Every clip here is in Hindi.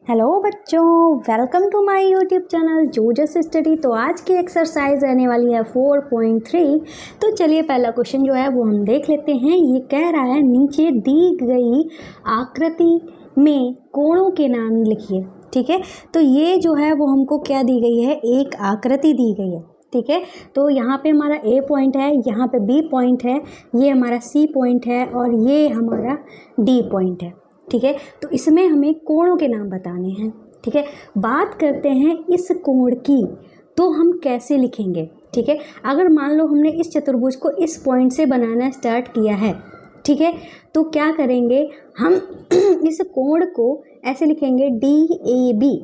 हेलो बच्चों, welcome to my YouTube channel Jojas study. तो आज की एक्सरसाइज रहने वाली है 4.3। तो चलिए पहला क्वेश्चन जो है वो हम देख लेते हैं। ये कह रहा है नीचे दी गई आकृति में कोणों के नाम लिखिए। ठीक है, तो ये जो है वो हमको क्या दी गई है, एक आकृति दी गई है। ठीक है, तो यहाँ पे हमारा ए पॉइंट है, यहाँ पे बी पॉइंट है, ये हमारा सी पॉइंट है और ये हमारा डी पॉइंट है। ठीक है, तो इसमें हमें कोणों के नाम बताने हैं। ठीक है, बात करते हैं इस कोण की, तो हम कैसे लिखेंगे। ठीक है, अगर मान लो हमने इस चतुर्भुज को इस पॉइंट से बनाना स्टार्ट किया है, ठीक है, तो क्या करेंगे हम इस कोण को ऐसे लिखेंगे DAB।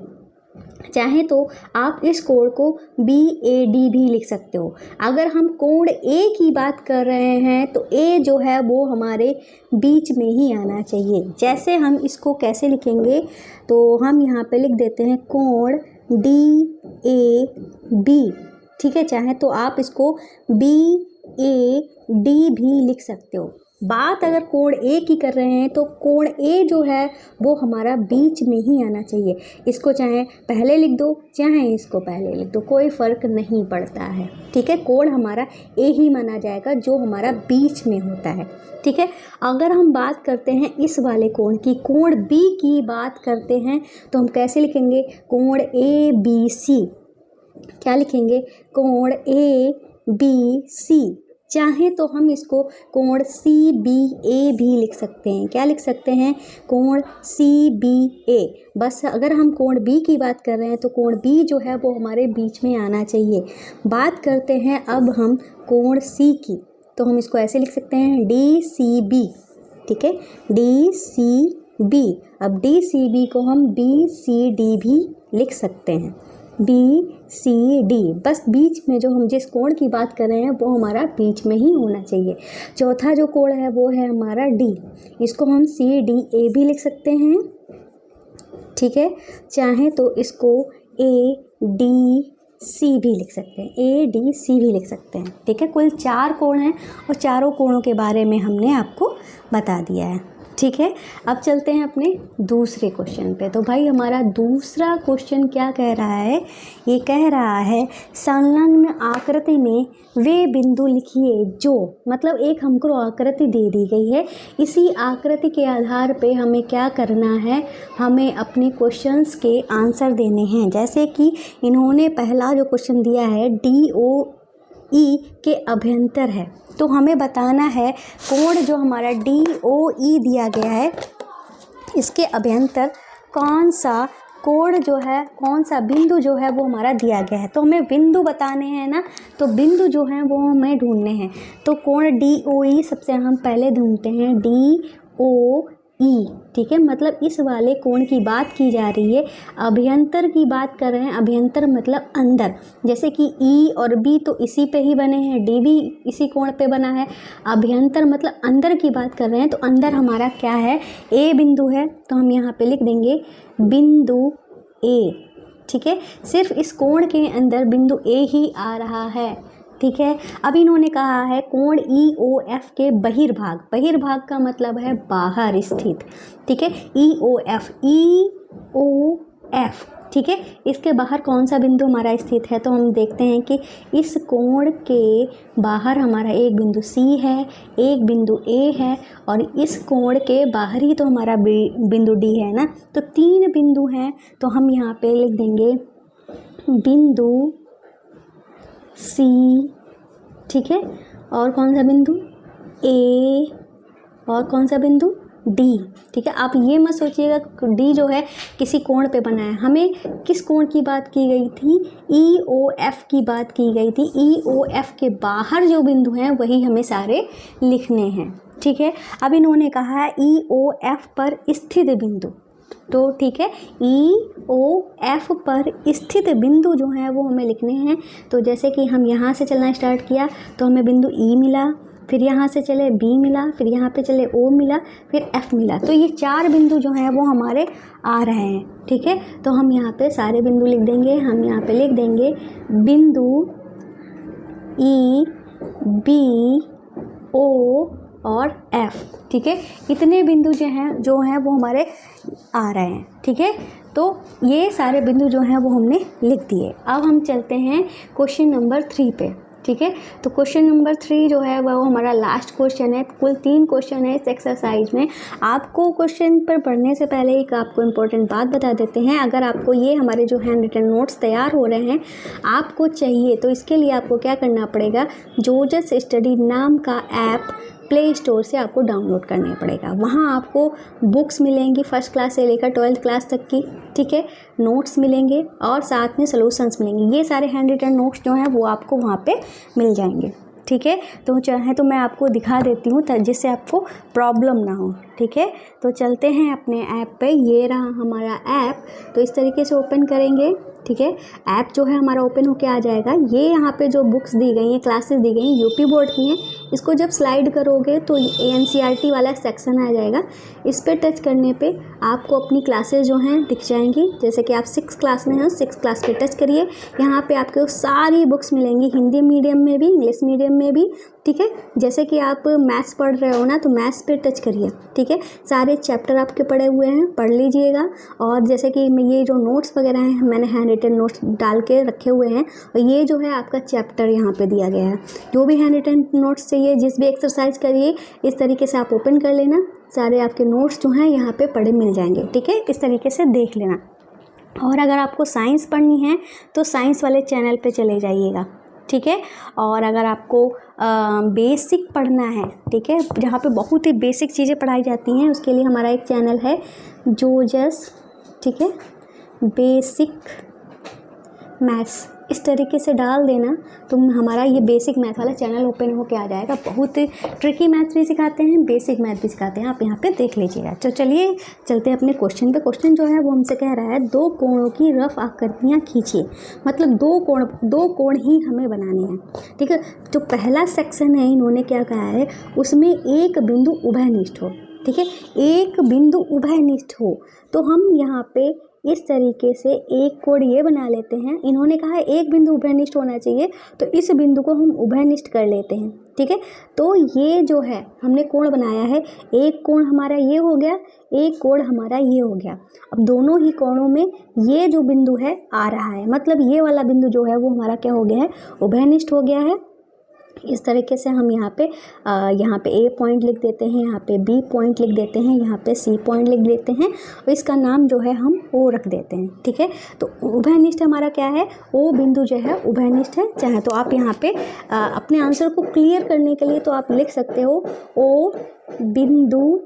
चाहे तो आप इस कोण को BAD भी लिख सकते हो। अगर हम कोण A की बात कर रहे हैं तो A जो है वो हमारे बीच में ही आना चाहिए। जैसे हम इसको कैसे लिखेंगे, तो हम यहाँ पे लिख देते हैं कोण DAB। ठीक है, चाहे तो आप इसको BAD भी लिख सकते हो। बात अगर कोण A की कर रहे हैं तो कोण A जो है वो हमारा बीच में ही आना चाहिए। इसको चाहे पहले लिख दो, चाहे इसको पहले लिख दो, कोई फ़र्क नहीं पड़ता है। ठीक है, कोण हमारा A ही माना जाएगा जो हमारा बीच में होता है। ठीक है, अगर हम बात करते हैं इस वाले कोण की, कोण B की बात करते हैं, तो हम कैसे लिखेंगे, कोण ABC। क्या लिखेंगे, कोण ABC। चाहे तो हम इसको कोण CBA भी लिख सकते हैं। क्या लिख सकते हैं, कोण CBA। बस अगर हम कोण B की बात कर रहे हैं तो कोण B जो है वो हमारे बीच में आना चाहिए। बात करते हैं अब हम कोण C की, तो हम इसको ऐसे लिख सकते हैं DCB। ठीक है, DCB। अब DCB को हम BCD भी लिख सकते हैं, BCD। बस बीच में जो हम जिस कोण की बात कर रहे हैं वो हमारा बीच में ही होना चाहिए। चौथा जो कोण है वो है हमारा D, इसको हम CDA भी लिख सकते हैं। ठीक है, चाहे तो इसको ADC भी लिख सकते हैं, ADC भी लिख सकते हैं। ठीक है, कुल 4 कोण हैं और चारों कोणों के बारे में हमने आपको बता दिया है। ठीक है, अब चलते हैं अपने दूसरे क्वेश्चन पे। तो भाई हमारा दूसरा क्वेश्चन क्या कह रहा है, ये कह रहा है संलग्न आकृति में वे बिंदु लिखिए जो, मतलब एक हमको आकृति दे दी गई है, इसी आकृति के आधार पे हमें क्या करना है, हमें अपने क्वेश्चंस के आंसर देने हैं। जैसे कि इन्होंने पहला जो क्वेश्चन दिया है DOE के अभ्यंतर है, तो हमें बताना है कोण जो हमारा DOE दिया गया है, इसके अभ्यंतर कौन सा कोण जो है, कौन सा बिंदु जो है वो हमारा दिया गया है। तो हमें बिंदु बताने हैं ना, तो बिंदु जो हैं वो हमें ढूंढने हैं। तो कोण DOE सबसे हम पहले ढूंढते हैं, DOE। ठीक है, मतलब इस वाले कोण की बात की जा रही है, अभ्यंतर की बात कर रहे हैं। अभ्यंतर मतलब अंदर, जैसे कि E और B तो इसी पे ही बने हैं, D भी इसी कोण पे बना है। अभ्यंतर मतलब अंदर की बात कर रहे हैं, तो अंदर हमारा क्या है, A बिंदु है, तो हम यहाँ पे लिख देंगे बिंदु A। ठीक है, सिर्फ इस कोण के अंदर बिंदु A ही आ रहा है। ठीक है, अब इन्होंने कहा है कोण EOF के बहिर्भाग, बहिर्भाग का मतलब है बाहर स्थित। ठीक है, EOF। ठीक है, इसके बाहर कौन सा बिंदु हमारा स्थित है, तो हम देखते हैं कि इस कोण के बाहर हमारा एक बिंदु C है, एक बिंदु A है और इस कोण के बाहर ही तो हमारा बिंदु D है ना। तो 3 बिंदु हैं, तो हम यहाँ पे लिख देंगे बिंदु C। ठीक है, और कौन सा बिंदु A, और कौन सा बिंदु D। ठीक है, आप ये मत सोचिएगा D जो है किसी कोण पे बना है, हमें किस कोण की बात की गई थी, EOF की बात की गई थी। EOF के बाहर जो बिंदु हैं वही हमें सारे लिखने हैं। ठीक है, अब इन्होंने कहा है EOF पर स्थित बिंदु, तो ठीक है, EOF पर स्थित बिंदु जो हैं वो हमें लिखने हैं। तो जैसे कि हम यहाँ से चलना स्टार्ट किया तो हमें बिंदु E मिला, फिर यहाँ से चले B मिला, फिर यहाँ पे चले O मिला, फिर F मिला। तो ये 4 बिंदु जो हैं वो हमारे आ रहे हैं। ठीक है, तो हम यहाँ पे सारे बिंदु लिख देंगे। हम यहाँ पे लिख देंगे बिंदु E, B, O, और F, ठीक है। इतने बिंदु जो हैं वो हमारे आ रहे हैं, ठीक है। तो ये सारे बिंदु जो हैं वो हमने लिख दिए। अब हम चलते हैं क्वेश्चन नंबर 3 पे, ठीक है। तो क्वेश्चन नंबर 3 जो है वो हमारा लास्ट क्वेश्चन है। कुल 3 क्वेश्चन है इस एक्सरसाइज में। आपको क्वेश्चन पर पढ़ने से पहले एक आपको इम्पोर्टेंट बात बता देते हैं। अगर आपको ये हमारे जो हैंड रिटन नोट्स तैयार हो रहे हैं आपको चाहिए, तो इसके लिए आपको क्या करना पड़ेगा, जोजस स्टडी नाम का ऐप प्ले स्टोर से आपको डाउनलोड करना पड़ेगा। वहाँ आपको बुक्स मिलेंगी फर्स्ट क्लास से लेकर 12th क्लास तक की, ठीक है। नोट्स मिलेंगे और साथ में सॉल्यूशंस मिलेंगे। ये सारे हैंड रिटन नोट्स जो हैं वो आपको वहाँ पे मिल जाएंगे, ठीक है। तो चाहे तो मैं आपको दिखा देती हूँ जिससे आपको प्रॉब्लम ना हो, ठीक है। तो चलते हैं अपने ऐप पे। ये रहा हमारा ऐप। तो इस तरीके से ओपन करेंगे, ठीक है। ऐप जो है हमारा ओपन होके आ जाएगा। ये यहाँ पे जो बुक्स दी गई हैं, क्लासेस दी गई हैं, यूपी बोर्ड की हैं। इसको जब स्लाइड करोगे तो एनसीईआरटी वाला सेक्शन आ जाएगा। इस पर टच करने पे आपको अपनी क्लासेस जो हैं दिख जाएंगी। जैसे कि आप 6th क्लास में हैं, 6th क्लास पे टच करिए। यहाँ पे आपको सारी बुक्स मिलेंगी, हिंदी मीडियम में भी, इंग्लिश मीडियम में भी, ठीक है। जैसे कि आप मैथ्स पढ़ रहे हो ना, तो मैथ्स पे टच करिए, ठीक है। सारे चैप्टर आपके पढ़े हुए हैं, पढ़ लीजिएगा। और जैसे कि ये जो नोट्स वगैरह हैं मैंने हैंड रिटन नोट्स डाल के रखे हुए हैं। और ये जो है आपका चैप्टर यहाँ पे दिया गया है। जो भी हैंड रिटन नोट्स चाहिए, जिस भी एक्सरसाइज करिए, इस तरीके से आप ओपन कर लेना। सारे आपके नोट्स जो हैं यहाँ पे पढ़े मिल जाएंगे, ठीक है। इस तरीके से देख लेना। और अगर आपको साइंस पढ़नी है तो साइंस वाले चैनल पे चले जाइएगा, ठीक है। और अगर आपको बेसिक पढ़ना है, ठीक है, जहाँ पे बहुत ही बेसिक चीज़ें पढ़ाई जाती हैं, उसके लिए हमारा एक चैनल है जोजस, ठीक है, बेसिक मैथ्स। इस तरीके से डाल देना तो हमारा ये बेसिक मैथ वाला चैनल ओपन होके आ जाएगा। बहुत ट्रिकी मैथ भी सिखाते हैं, बेसिक मैथ भी सिखाते हैं, आप यहाँ पे देख लीजिएगा। तो चलिए चलते हैं अपने क्वेश्चन पे। क्वेश्चन जो है वो हमसे कह रहा है 2 कोणों की रफ आकृतियाँ खींचिए। मतलब 2 कोण ही हमें बनाने हैं, ठीक है। जो पहला सेक्शन है इन्होंने क्या कहा है, उसमें एक बिंदु उभयनिष्ठ हो, ठीक है। एक बिंदु उभयनिष्ठ हो तो हम यहाँ पे इस तरीके से एक कोण ये बना लेते हैं। इन्होंने कहा है एक बिंदु उभयनिष्ठ होना चाहिए, तो इस बिंदु को हम उभयनिष्ठ कर लेते हैं, ठीक है। तो ये जो है हमने कोण बनाया है, एक कोण हमारा ये हो गया, एक कोण हमारा ये हो गया। अब दोनों ही कोणों में ये जो बिंदु है आ रहा है, मतलब ये वाला बिंदु जो है वो हमारा क्या हो गया है, उभयनिष्ठ हो गया है। इस तरीके से हम यहाँ पे ए पॉइंट लिख देते हैं, यहाँ पे बी पॉइंट लिख देते हैं, यहाँ पे सी पॉइंट लिख देते हैं और इसका नाम जो है हम ओ रख देते हैं, ठीक है। तो उभयनिष्ठ हमारा क्या है, ओ बिंदु जो है उभयनिष्ठ है। चाहे तो आप यहाँ पे अपने आंसर को क्लियर करने के लिए तो आप लिख सकते हो ओ बिंदु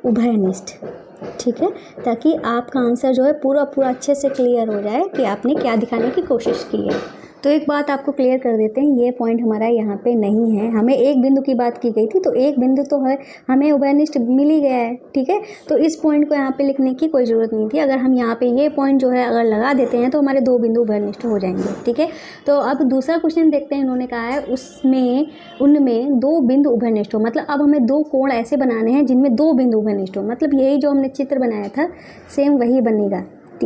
उभयनिष्ठ, ठीक है, ताकि आपका आंसर जो है पूरा अच्छे से क्लियर हो जाए कि आपने क्या दिखाने की कोशिश की है। तो एक बात आपको क्लियर कर देते हैं, ये पॉइंट हमारा यहाँ पे नहीं है। हमें एक बिंदु की बात की गई थी, तो एक बिंदु तो है, हमें उभयनिष्ठ मिल ही गया है, ठीक है। तो इस पॉइंट को यहाँ पे लिखने की कोई ज़रूरत नहीं थी। अगर हम यहाँ पे ये पॉइंट जो है अगर लगा देते हैं तो हमारे 2 बिंदु उभयनिष्ठ हो जाएंगे, ठीक है। तो अब दूसरा क्वेश्चन देखते हैं। इन्होंने कहा है उनमें 2 बिंदु उभयनिष्ठ हो। मतलब अब हमें 2 कोण ऐसे बनाने हैं जिनमें 2 बिंदु उभयनिष्ठ हो। मतलब यही जो हमने चित्र बनाया था सेम वही बनेगा।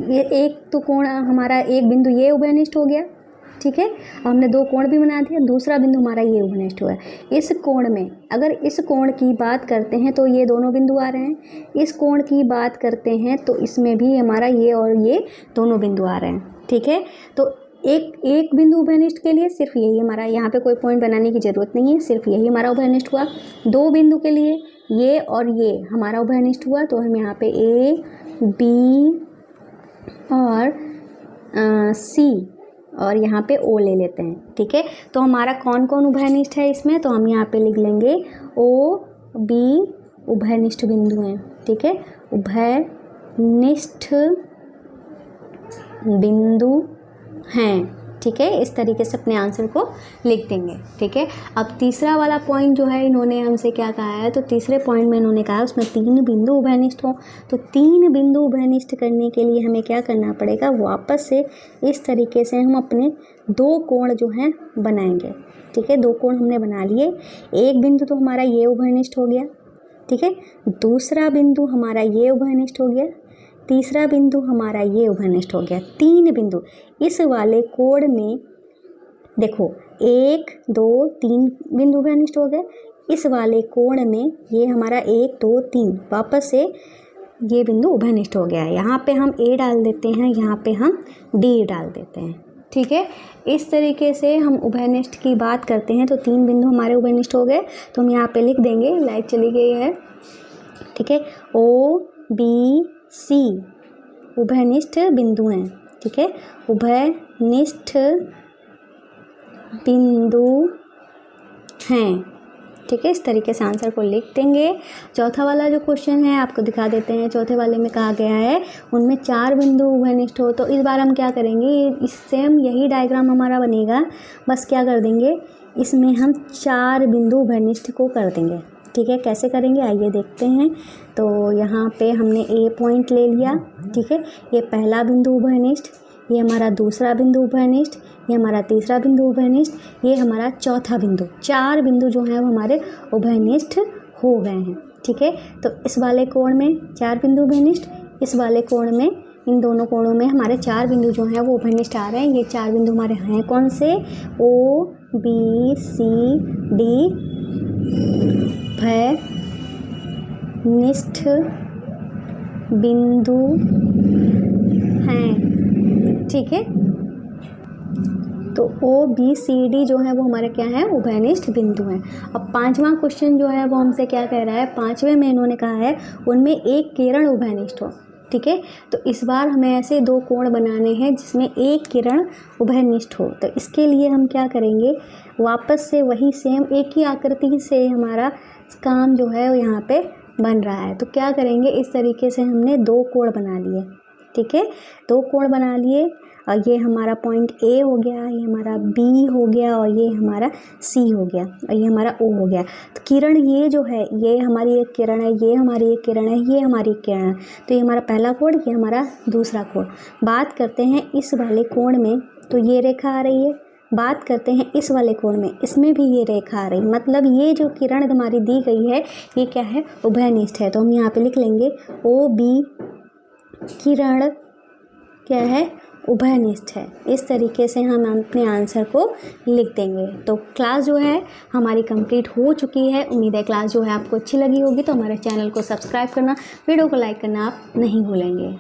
ये एक तो कोण हमारा, एक बिंदु ये उभयनिष्ठ हो गया, ठीक है। हमने 2 कोण भी बना दिया, दूसरा बिंदु हमारा ये उभयनिष्ठ हुआ है। इस कोण में अगर इस कोण की बात करते हैं तो ये दोनों बिंदु आ रहे हैं। इस कोण की बात करते हैं तो इसमें भी हमारा ये और ये दोनों बिंदु आ रहे हैं, ठीक है। तो एक बिंदु उभयनिष्ठ के लिए सिर्फ यही हमारा, यहाँ पे कोई पॉइंट बनाने की ज़रूरत नहीं है, सिर्फ यही हमारा उभयनिष्ठ हुआ। 2 बिंदु के लिए ये और ये हमारा उभयनिष्ठ हुआ, तो हम यहाँ पे ए बी और सी और यहाँ पे ओ ले लेते हैं, ठीक है। तो हमारा कौन कौन उभयनिष्ठ है इसमें, तो हम यहाँ पे लिख लेंगे ओ बी उभयनिष्ठ बिंदु हैं, ठीक है। उभयनिष्ठ बिंदु हैं, ठीक है। इस तरीके से अपने आंसर को लिख देंगे, ठीक है। अब तीसरा वाला पॉइंट जो है इन्होंने हमसे क्या कहा है, तो तीसरे पॉइंट में इन्होंने कहा उसमें 3 बिंदु उभयनिष्ठ हो। तो 3 बिंदु उभयनिष्ठ करने के लिए हमें क्या करना पड़ेगा, वापस से इस तरीके से हम अपने 2 कोण जो हैं बनाएंगे, ठीक है। 2 कोण हमने बना लिए। एक बिंदु तो हमारा ये उभयनिष्ठ हो गया, ठीक है। दूसरा बिंदु हमारा ये उभयनिष्ठ हो गया, तीसरा बिंदु हमारा ये उभयनिष्ठ हो गया। 3 बिंदु इस वाले कोण में देखो, 1 2 3 बिंदु उभयनिष्ठ हो गए। इस वाले कोण में ये हमारा 1 2 3 वापस से ये बिंदु उभयनिष्ठ हो गया है। यहाँ पे हम A डाल देते हैं, यहाँ पे हम D डाल देते हैं। ठीक है, इस तरीके से हम उभयनिष्ठ की बात करते हैं। तो 3 बिंदु हमारे उभयनिष्ठ हो गए, तो हम यहाँ पे लिख देंगे, लाइट चली गई है। ठीक है, O B C उभयनिष्ठ बिंदु हैं। ठीक है, उभयनिष्ठ बिंदु हैं। ठीक है, इस तरीके से आंसर को लिख देंगे। चौथा वाला जो क्वेश्चन है आपको दिखा देते हैं। चौथे वाले में कहा गया है उनमें 4 बिंदु उभयनिष्ठ हो। तो इस बार हम क्या करेंगे, इस सेम यही डायग्राम हमारा बनेगा, बस क्या कर देंगे, इसमें हम 4 बिंदु उभयनिष्ठ को कर देंगे। ठीक है, कैसे करेंगे आइए देखते हैं। तो यहाँ पे हमने A पॉइंट ले लिया। ठीक है, ये पहला बिंदु उभयनिष्ठ, ये हमारा दूसरा बिंदु उभयनिष्ठ, ये हमारा तीसरा बिंदु उभयनिष्ठ, ये हमारा चौथा बिंदु। 4 बिंदु जो हैं वो हमारे उभयनिष्ठ हो गए हैं। ठीक है, तो इस वाले कोण में 4 बिंदु उभयनिष्ठ, इस वाले कोण में, इन दोनों कोणों में हमारे 4 बिंदु जो हैं वो उभयनिष्ठ आ रहे हैं। ये 4 बिंदु हमारे हैं कौन से, O B C D उभयनिष्ठ बिंदु हैं। ठीक है, तो O B C D जो है वो हमारे क्या है, उभयनिष्ठ बिंदु हैं। अब 5वां क्वेश्चन जो है वो हमसे क्या कह रहा है, 5वें में इन्होंने कहा है उनमें एक किरण उभयनिष्ठ हो। ठीक है, तो इस बार हमें ऐसे 2 कोण बनाने हैं जिसमें एक किरण उभयनिष्ठ हो। तो इसके लिए हम क्या करेंगे, वापस से वही सेम एक ही आकृति से हमारा काम जो है यहाँ पे बन रहा है। तो क्या करेंगे, इस तरीके से हमने 2 कोण बना लिए। ठीक है, 2 कोण बना लिए, और ये हमारा पॉइंट A हो गया, ये हमारा B हो गया, और ये हमारा C हो गया, और ये हमारा O हो गया। तो किरण ये जो है, ये हमारी एक किरण है, ये हमारी एक किरण है, ये हमारी एक किरण है। तो ये हमारा पहला कोण, ये हमारा दूसरा कोण। बात करते हैं इस वाले कोण में, तो ये रेखा आ रही है। बात करते हैं इस वाले कोण में, इसमें भी ये रेखा आ रही है। मतलब ये जो किरण हमारी दी गई है ये क्या है, उभयनिष्ठ है। तो हम यहाँ पे लिख लेंगे OB किरण क्या है, उभयनिष्ठ है। इस तरीके से हम अपने आंसर को लिख देंगे। तो क्लास जो है हमारी कंप्लीट हो चुकी है। उम्मीद है क्लास जो है आपको अच्छी लगी होगी। तो हमारे चैनल को सब्सक्राइब करना, वीडियो को लाइक करना आप नहीं भूलेंगे।